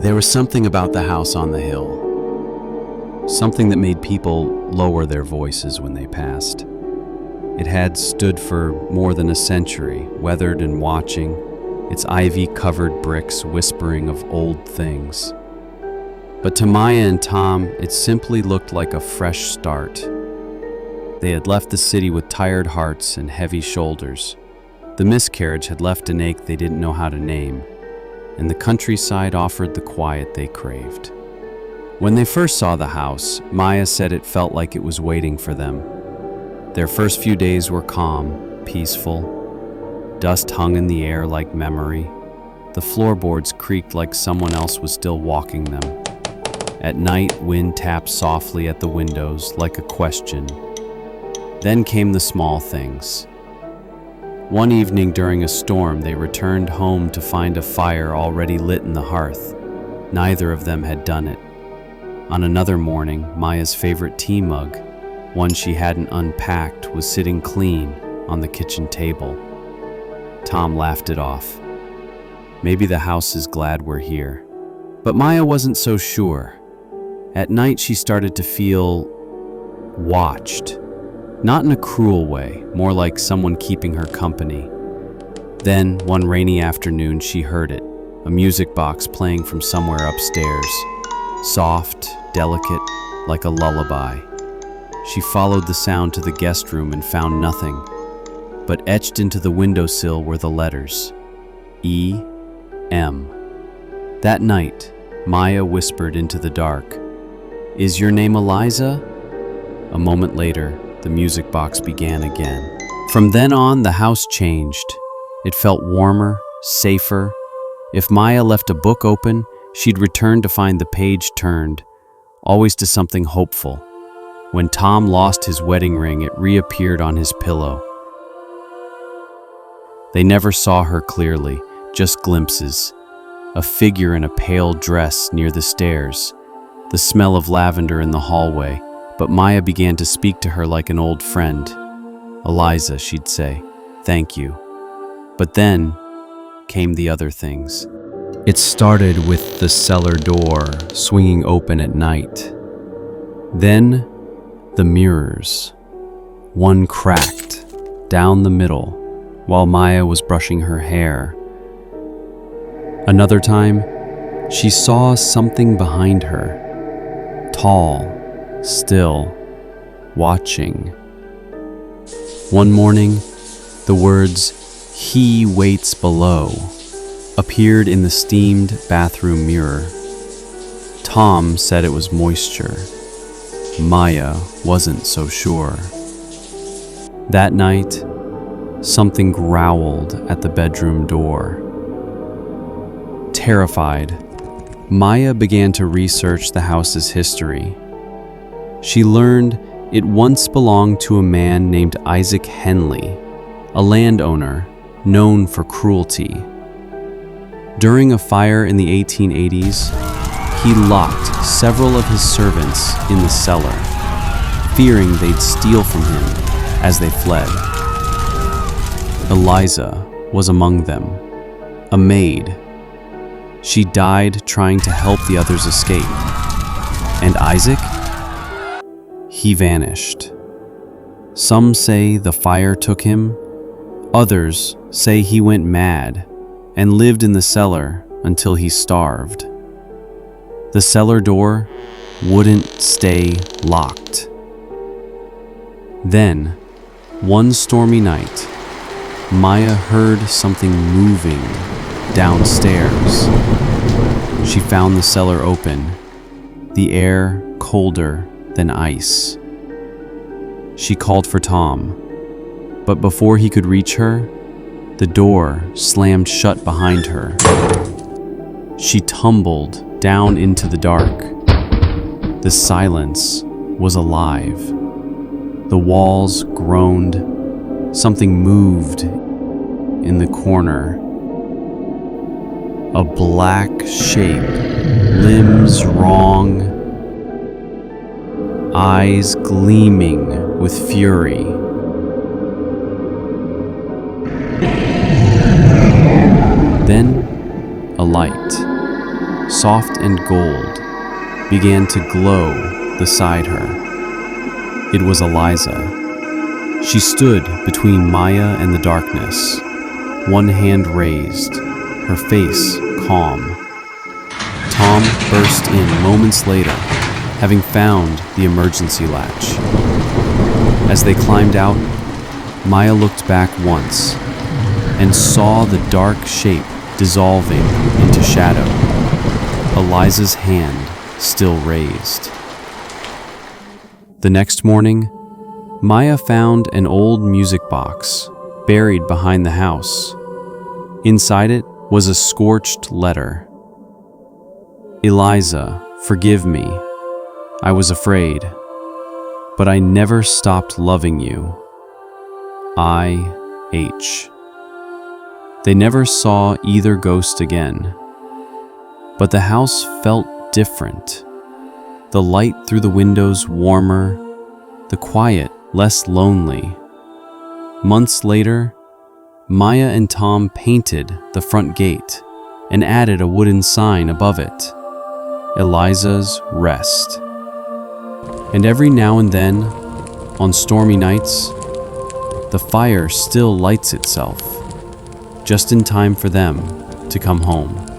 There was something about the house on the hill, something that made people lower their voices when they passed. It had stood for more than a century, weathered and watching, its ivy-covered bricks whispering of old things. But to Maya and Tom, it simply looked like a fresh start. They had left the city with tired hearts and heavy shoulders. The miscarriage had left an ache they didn't know how to name, and the countryside offered the quiet they craved. When they first saw the house, Maya said it felt like it was waiting for them. Their first few days were calm, peaceful. Dust hung in the air like memory. The floorboards creaked like someone else was still walking them. At night, wind tapped softly at the windows like a question. Then came the small things. One evening during a storm, they returned home to find a fire already lit in the hearth. Neither of them had done it. On another morning, Maya's favorite tea mug, one she hadn't unpacked, was sitting clean on the kitchen table. Tom laughed it off. Maybe the house is glad we're here. But Maya wasn't so sure. At night, she started to feel watched. Not in a cruel way, more like someone keeping her company. Then, one rainy afternoon, she heard it, a music box playing from somewhere upstairs. Soft, delicate, like a lullaby. She followed the sound to the guest room and found nothing, but etched into the windowsill were the letters, E.M. That night, Maya whispered into the dark, "Is your name Eliza?" A moment later, the music box began again. From then on, the house changed. It felt warmer, safer. If Maya left a book open, she'd return to find the page turned, always to something hopeful. When Tom lost his wedding ring, it reappeared on his pillow. They never saw her clearly, just glimpses. A figure in a pale dress near the stairs, the smell of lavender in the hallway, but Maya began to speak to her like an old friend. "Eliza," she'd say, "thank you." But then came the other things. It started with the cellar door swinging open at night. Then the mirrors. One cracked down the middle while Maya was brushing her hair. Another time, she saw something behind her, tall, still, watching. One morning, the words, "He waits below," appeared in the steamed bathroom mirror. Tom said it was moisture. Maya wasn't so sure. That night, something growled at the bedroom door. Terrified, Maya began to research the house's history. She learned it once belonged to a man named Isaac Henley, a landowner known for cruelty. During a fire in the 1880s, he locked several of his servants in the cellar, fearing they'd steal from him as they fled. Eliza was among them, a maid. She died trying to help the others escape. And Isaac? He vanished. Some say the fire took him. Others say he went mad and lived in the cellar until he starved. The cellar door wouldn't stay locked. Then, one stormy night, Maya heard something moving downstairs. She found the cellar open, the air colder than ice. She called for Tom, but before he could reach her, the door slammed shut behind her. She tumbled down into the dark. The silence was alive. The walls groaned. Something moved in the corner. A black shape, limbs wrong, eyes gleaming with fury. Then, a light. soft and gold, began to glow beside her. It was Eliza. She stood between Maya and the darkness, one hand raised, her face calm. Tom burst in moments later, having found the emergency latch. As they climbed out, Maya looked back once and saw the dark shape dissolving into shadow, Eliza's hand still raised. The next morning, Maya found an old music box buried behind the house. Inside it was a scorched letter. Eliza, forgive me. I was afraid, but I never stopped loving you. I.H. They never saw either ghost again, but the house felt different. The light through the windows warmer, the quiet less lonely. Months later, Maya and Tom painted the front gate and added a wooden sign above it, Eliza's Rest. And every now and then, on stormy nights, the fire still lights itself, just in time for them to come home.